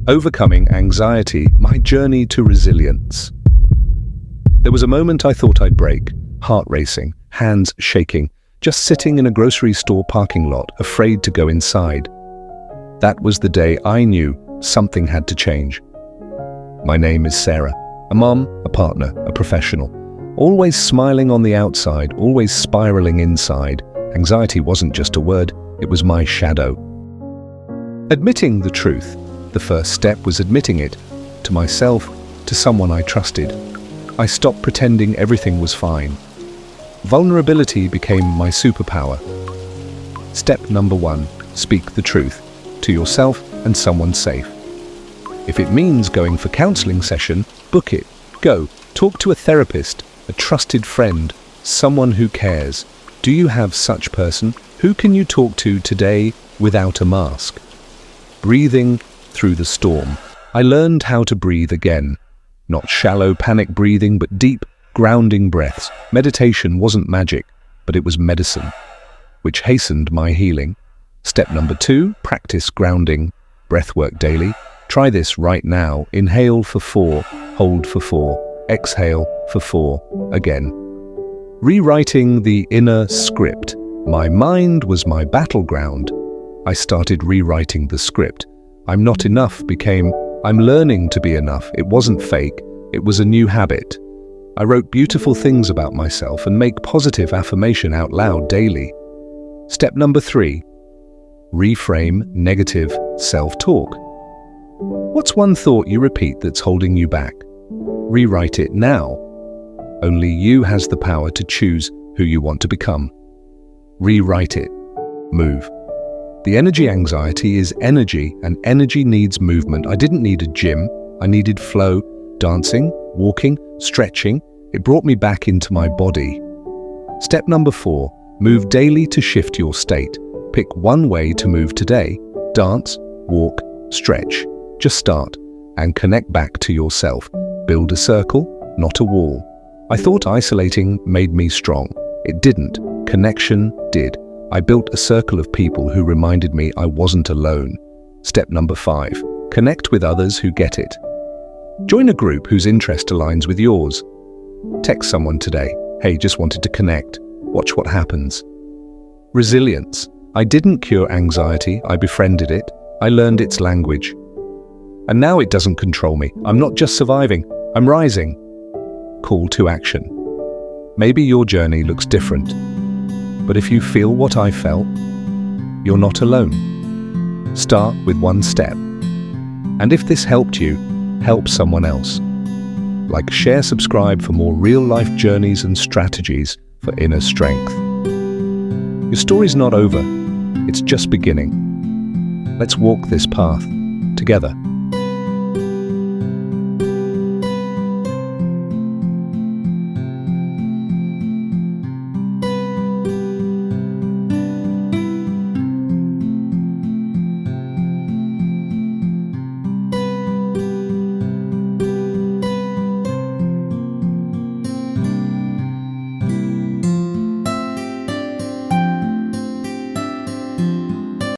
Overcoming Anxiety, My Journey to Resilience. There was a moment I thought I'd break, heart racing, hands shaking, just sitting in a grocery store parking lot, afraid to go inside. That was the day I knew something had to change. My name is Sarah, a mom, a partner, a professional. Always smiling on the outside, always spiraling inside. Anxiety wasn't just a word, it was my shadow. Admitting the truth. The first step was admitting it, to myself, to someone I trusted. I stopped pretending everything was fine. Vulnerability became my superpower. Step number 1, speak the truth, to yourself and someone safe. If it means going for counseling session, book it. Go, talk to a therapist, a trusted friend, someone who cares. Do you have such person? Who can you talk to today without a mask? Breathing through the storm. I learned how to breathe again. Not shallow panic breathing, but deep, grounding breaths. Meditation wasn't magic, but it was medicine, which hastened my healing. Step number 2, practice grounding. Breathwork daily. Try this right now. Inhale for 4, hold for 4, exhale for 4, again. Rewriting the inner script. My mind was my battleground. I started rewriting the script. I'm not enough became, I'm learning to be enough. It wasn't fake, it was a new habit. I wrote beautiful things about myself and make positive affirmation out loud daily. Step number 3, reframe negative self-talk. What's one thought you repeat that's holding you back? Rewrite it now. Only you has the power to choose who you want to become. Rewrite it. Move. The energy anxiety is energy, and energy needs movement. I didn't need a gym. I needed flow, dancing, walking, stretching. It brought me back into my body. Step number 4, move daily to shift your state. Pick one way to move today. Dance, walk, stretch. Just start and connect back to yourself. Build a circle, not a wall. I thought isolating made me strong. It didn't. Connection did. I built a circle of people who reminded me I wasn't alone. Step number 5, connect with others who get it. Join a group whose interest aligns with yours. Text someone today, hey, just wanted to connect. Watch what happens. Resilience. I didn't cure anxiety, I befriended it. I learned its language. And now it doesn't control me. I'm not just surviving, I'm rising. Call to action. Maybe your journey looks different, but if you feel what I felt, you're not alone. Start with one step. And if this helped you, help someone else. Like, share, subscribe for more real-life journeys and strategies for inner strength. Your story's not over, it's just beginning. Let's walk this path together.